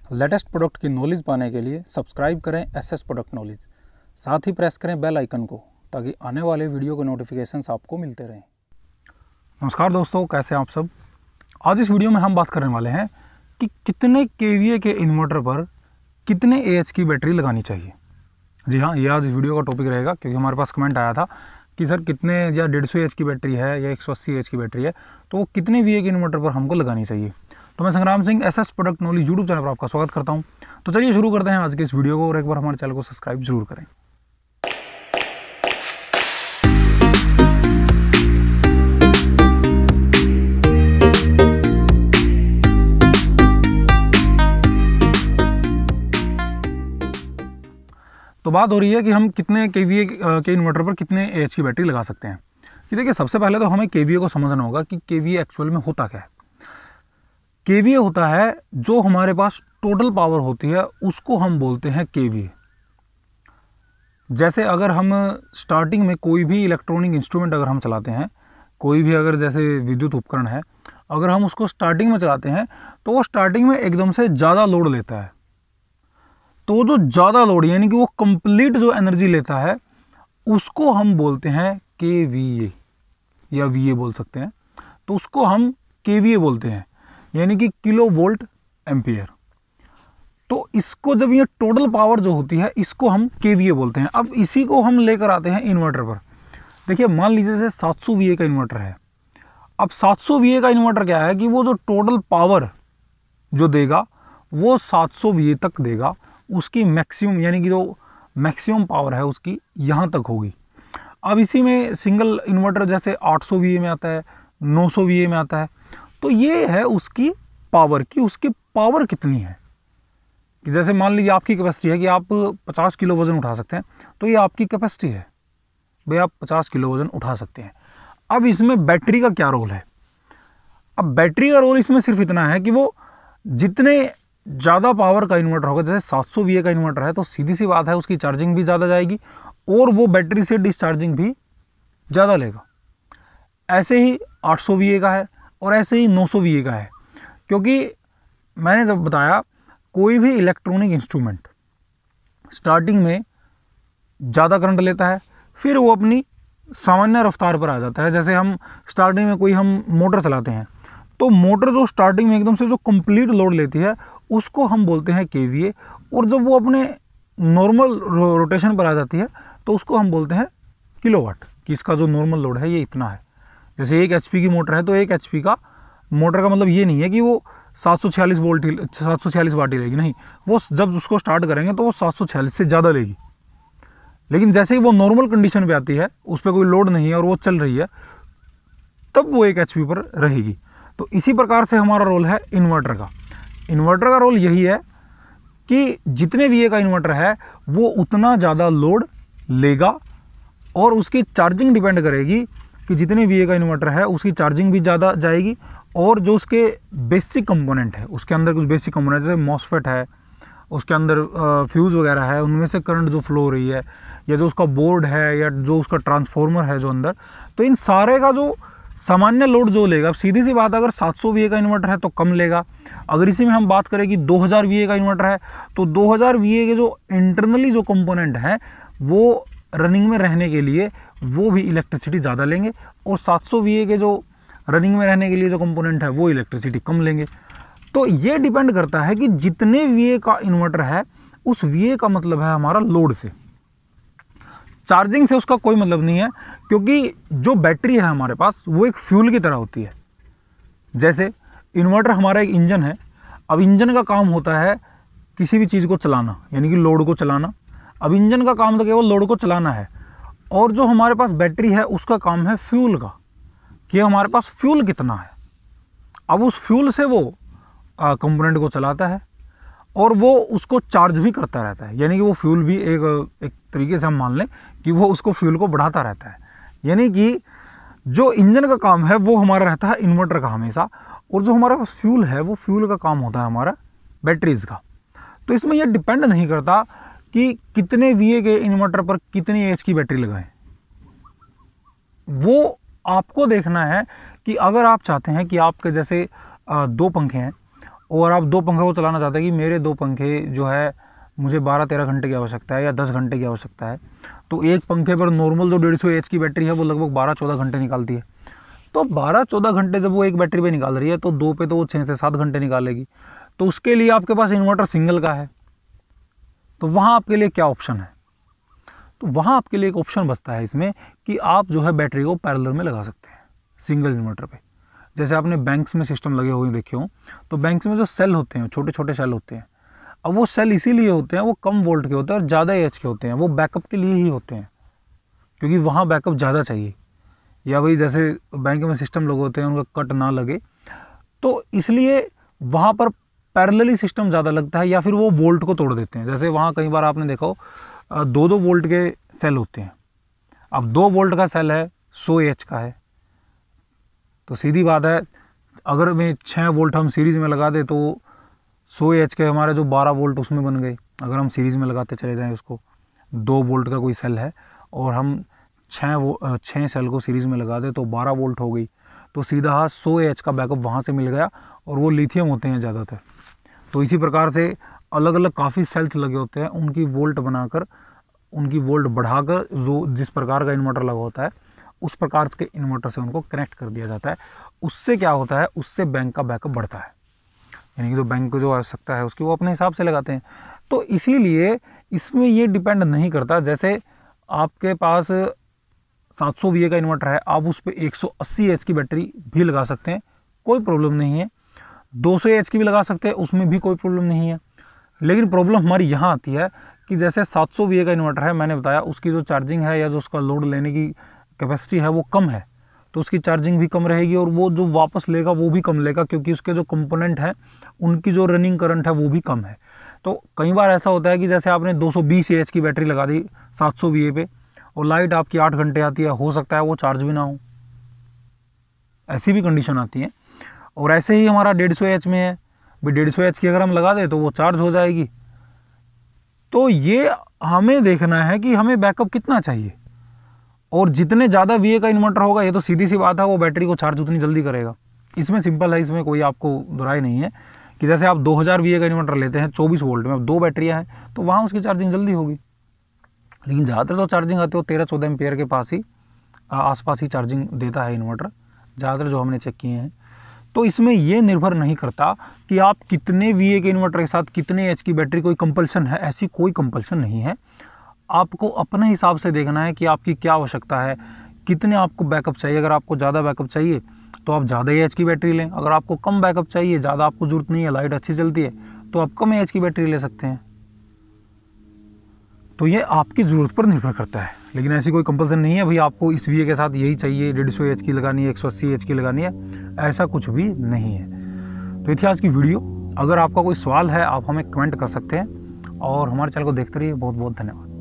Latest product की knowledge पाने के लिए सब्सक्राइब करें एसएस प्रोडक्ट नॉलेज, साथ ही प्रेस करें बेल आइकन को ताकि आने वाले वीडियो के नोटिफिकेशंस आपको मिलते रहें। नमस्कार दोस्तों, कैसे हैं आप सब। आज इस वीडियो में हम बात करने वाले हैं कि कितने केवीए के इन्वर्टर पर कितने एएच की बैटरी लगानी चाहिए। जी हाँ, ये आज इस वीडियो का टॉपिक रहेगा, क्योंकि हमारे पास कमेंट आया था कि सर कितने या 150 एच की बैटरी है या 180 एच की बैटरी है, तो वो कितने वीए के इन्वर्टर पर हमको लगानी चाहिए। तो मैं संग्राम Singh SS product knowledge YouTube channel पर आपका स्वागत करता हूं। तो चलिए शुरू करते हैं आज के इस वीडियो को, और एक बार हमारे चैनल को सब्सक्राइब जरूर करें। तो बात हो रही है कि हम कितने केवीए के इन्वर्टर पर कितने एएच की बैटरी लगा सकते हैं। कि देखिए, सबसे पहले तो हमें केवीए को समझना होगा कि केवीए एक्चुअल में होता क्या है। केवीए होता है जो हमारे पास टोटल पावर होती है, उसको हम बोलते हैं केवीए। जैसे अगर हम स्टार्टिंग में कोई भी इलेक्ट्रॉनिक इंस्ट्रूमेंट अगर हम चलाते हैं, कोई भी अगर जैसे विद्युत उपकरण है, अगर हम उसको स्टार्टिंग में चलाते हैं तो वो स्टार्टिंग में एकदम से ज़्यादा लोड लेता है। तो जो ज़्यादा लोड यानी कि वो कंप्लीट जो एनर्जी लेता है, उसको हम बोलते हैं केवीए या वीए बोल सकते हैं। तो उसको हम केवीए बोलते हैं, यानी कि किलो वोल्ट एम्पियर। तो इसको जब ये टोटल पावर जो होती है, इसको हम केवीए बोलते हैं। अब इसी को हम लेकर आते हैं इन्वर्टर पर। देखिए, मान लीजिए जैसे 700 वीए का इन्वर्टर है। अब 700 वीए का इन्वर्टर क्या है कि वो जो टोटल पावर जो देगा वो 700 वीए तक देगा। उसकी मैक्सिमम यानी कि जो मैक्सिमम पावर है उसकी यहाँ तक होगी। अब इसी में सिंगल इन्वर्टर जैसे 800 वीए में आता है, 900 वीए में आता है। तो ये है उसकी पावर की, उसकी पावर कितनी है। कि जैसे मान लीजिए आपकी कैपेसिटी है कि आप 50 किलो वजन उठा सकते हैं, तो ये आपकी कैपेसिटी है भाई, आप 50 किलो वजन उठा सकते हैं। अब इसमें बैटरी का क्या रोल है। अब बैटरी का रोल इसमें सिर्फ इतना है कि वो जितने ज़्यादा पावर का इन्वर्टर होगा, जैसे 700 वीए का इन्वर्टर है, तो सीधी सी बात है उसकी चार्जिंग भी ज़्यादा जाएगी और वो बैटरी से डिस्चार्जिंग भी ज़्यादा लेगा। ऐसे ही 800 वीए का है और ऐसे ही 900 वीए का है। क्योंकि मैंने जब बताया, कोई भी इलेक्ट्रॉनिक इंस्ट्रूमेंट स्टार्टिंग में ज़्यादा करंट लेता है, फिर वो अपनी सामान्य रफ्तार पर आ जाता है। जैसे हम स्टार्टिंग में कोई हम मोटर चलाते हैं, तो मोटर जो स्टार्टिंग में एकदम से जो कंप्लीट लोड लेती है, उसको हम बोलते हैं केवीए। और जब वो अपने नॉर्मल रोटेशन पर आ जाती है, तो उसको हम बोलते हैं किलोवाट, कि इसका जो नॉर्मल लोड है ये इतना है। जैसे 1 एचपी की मोटर है, तो 1 एचपी का मोटर का मतलब ये नहीं है कि वो 746 वोल्ट 746 वाट ही लेगी, नहीं। वो जब उसको स्टार्ट करेंगे तो वो 746 से ज़्यादा लेगी। लेकिन जैसे ही वो नॉर्मल कंडीशन पे आती है, उस पर कोई लोड नहीं है और वो चल रही है, तब वो 1 एचपी पर रहेगी। तो इसी प्रकार से हमारा रोल है इन्वर्टर का। इन्वर्टर का रोल यही है कि जितने वीए का इन्वर्टर है वो उतना ज़्यादा लोड लेगा, और उसकी चार्जिंग डिपेंड करेगी कि जितने वीए का इन्वर्टर है उसकी चार्जिंग भी ज़्यादा जाएगी। और जो उसके बेसिक कंपोनेंट है, उसके अंदर कुछ बेसिक कंपोनेंट जैसे मॉसफेट है, उसके अंदर फ्यूज़ वगैरह है, उनमें से करंट जो फ्लो हो रही है, या जो उसका बोर्ड है, या जो उसका ट्रांसफार्मर है जो अंदर, तो इन सारे का जो सामान्य लोड जो लेगा, सीधी सी बात, अगर 700 वीए का इन्वर्टर है तो कम लेगा। अगर इसी में हम बात करें कि 2000 वीए का इन्वर्टर है, तो 2000 वीए के जो इंटरनली जो कंपोनेंट हैं वो रनिंग में रहने के लिए वो भी इलेक्ट्रिसिटी ज़्यादा लेंगे, और 700 वीए के जो रनिंग में रहने के लिए जो कंपोनेंट है वो इलेक्ट्रिसिटी कम लेंगे। तो ये डिपेंड करता है कि जितने वीए का इन्वर्टर है, उस वीए का मतलब है हमारा लोड से। चार्जिंग से उसका कोई मतलब नहीं है, क्योंकि जो बैटरी है हमारे पास वो एक फ्यूल की तरह होती है। जैसे इन्वर्टर हमारा एक इंजन है। अब इंजन का काम होता है किसी भी चीज़ को चलाना, यानी कि लोड को चलाना। अब इंजन का काम तो केवल लोड को चलाना है, और जो हमारे पास बैटरी है उसका काम है फ्यूल का, कि हमारे पास फ्यूल कितना है। अब उस फ्यूल से वो कंपोनेंट को चलाता है, और वो उसको चार्ज भी करता रहता है। यानी कि वो फ्यूल भी एक तरीके से हम मान लें कि वो उसको फ्यूल को बढ़ाता रहता है। यानी कि जो इंजन का काम है वो हमारा रहता है इन्वर्टर का हमेशा, और जो हमारा फ्यूल है वो फ्यूल का काम होता है हमारा बैटरीज का। तो इसमें यह डिपेंड नहीं करता कि कितने वीए के इन्वर्टर पर कितनी एच की बैटरी लगाएं। वो आपको देखना है कि अगर आप चाहते हैं कि आपके जैसे 2 पंखे हैं, और आप 2 पंखे को चलाना चाहते हैं कि मेरे 2 पंखे जो है मुझे 12-13 घंटे की आवश्यकता है या 10 घंटे की आवश्यकता है, तो एक पंखे पर नॉर्मल जो 150 एच की बैटरी है वो लगभग 12-14 घंटे निकालती है। तो 12-14 घंटे जब वो एक बैटरी पे निकाल रही है तो 2 पे तो वो 6 से 7 घंटे निकालेगी। तो उसके लिए आपके पास इन्वर्टर सिंगल का है, तो वहाँ आपके लिए क्या ऑप्शन है? तो वहाँ आपके लिए एक ऑप्शन बचता है इसमें कि आप जो है बैटरी को पैरेलल में लगा सकते हैं सिंगल इन्वर्टर पे। जैसे आपने बैंक्स में सिस्टम लगे हुए देखे हो, तो बैंक्स में जो सेल होते हैं, छोटे छोटे सेल होते हैं, अब वो सेल इसीलिए होते हैं, वो कम वोल्ट के होते हैं और ज़्यादा एच के होते हैं, वो बैकअप के लिए ही होते हैं, क्योंकि वहाँ बैकअप ज़्यादा चाहिए, या वही जैसे बैंक में सिस्टम लोग होते हैं उनका कट ना लगे, तो इसलिए वहाँ पर पैरेलली सिस्टम ज़्यादा लगता है, या फिर वो वोल्ट को तोड़ देते हैं। जैसे वहाँ कई बार आपने देखा हो 2-2 वोल्ट के सेल होते हैं। अब 2 वोल्ट का सेल है, 100 एच का है, तो सीधी बात है अगर में 6 वोल्ट हम सीरीज़ में लगा दे तो 100 एच के हमारे जो 12 वोल्ट उसमें बन गए। अगर हम सीरीज़ में लगाते चले जाएँ उसको, 2 वोल्ट का कोई सेल है और हम 6 सेल को सीरीज़ में लगा दे तो 12 वोल्ट हो गई, तो सीधा 100 एच का बैकअप वहाँ से मिल गया, और वो लिथियम होते हैं ज़्यादातर। तो इसी प्रकार से अलग अलग काफ़ी सेल्स लगे होते हैं, उनकी वोल्ट बनाकर, उनकी वोल्ट बढ़ाकर जो जिस प्रकार का इन्वर्टर लगा होता है उस प्रकार के इन्वर्टर से उनको कनेक्ट कर दिया जाता है। उससे क्या होता है, उससे बैंक का बैकअप बढ़ता है, यानी कि जो बैंक को जो आवश्यकता है उसकी वो अपने हिसाब से लगाते हैं। तो इसीलिए इसमें ये डिपेंड नहीं करता, जैसे आपके पास 700 VA का इन्वर्टर है, आप उस पर 180 एच की बैटरी भी लगा सकते हैं, कोई प्रॉब्लम नहीं है। 200 एच की भी लगा सकते हैं, उसमें भी कोई प्रॉब्लम नहीं है। लेकिन प्रॉब्लम हमारी यहाँ आती है कि जैसे 700 VA का इन्वर्टर है, मैंने बताया उसकी जो चार्जिंग है या जो उसका लोड लेने की कैपेसिटी है वो कम है, तो उसकी चार्जिंग भी कम रहेगी और वो जो वापस लेगा वो भी कम लेगा, क्योंकि उसके जो कंपोनेंट हैं उनकी जो रनिंग करंट है वो भी कम है। तो कई बार ऐसा होता है कि जैसे आपने 220 एच की बैटरी लगा दी 700 VA पे और लाइट आपकी 8 घंटे आती है, हो सकता है वो चार्ज भी ना हो, ऐसी भी कंडीशन आती है। और ऐसे ही हमारा 150 एच में है, भाई 150 एच की अगर हम लगा दें तो वो चार्ज हो जाएगी। तो ये हमें देखना है कि हमें बैकअप कितना चाहिए, और जितने ज़्यादा VA का इन्वर्टर होगा ये तो सीधी सी बात है वो बैटरी को चार्ज उतनी जल्दी करेगा। इसमें सिंपल है, इसमें कोई आपको दुराई नहीं है कि जैसे आप 2000 VA का इन्वर्टर लेते हैं 24 वोल्ट में, अब 2 बैटरियाँ हैं तो वहाँ उसकी चार्जिंग जल्दी होगी। लेकिन ज़्यादातर तो चार्जिंग आती है 13-14 एम्पियर के पास ही आसपास ही चार्जिंग देता है इन्वर्टर, ज़्यादातर जो हमने चेक किए हैं। तो इसमें ये निर्भर नहीं करता कि आप कितने VA के इन्वर्टर के साथ कितने एच की बैटरी, कोई कंपल्सन है, ऐसी कोई कंपल्सन नहीं है। आपको अपने हिसाब से देखना है कि आपकी क्या आवश्यकता है, कितने आपको बैकअप चाहिए। अगर आपको ज़्यादा बैकअप चाहिए तो आप ज़्यादा एच की बैटरी लें, अगर आपको कम बैकअप चाहिए, ज़्यादा आपको ज़रूरत नहीं है, लाइट अच्छी चलती है, तो आप कम एच की बैटरी ले सकते हैं। तो ये आपकी ज़रूरत पर निर्भर करता है, लेकिन ऐसी कोई कंपल्सन नहीं है भाई आपको इस VA के साथ यही चाहिए, 150 एच की लगानी है, 180 एच की लगानी है, ऐसा कुछ भी नहीं है। तो ये थी आज की वीडियो। अगर आपका कोई सवाल है आप हमें कमेंट कर सकते हैं, और हमारे चैनल को देखते रहिए। बहुत बहुत धन्यवाद।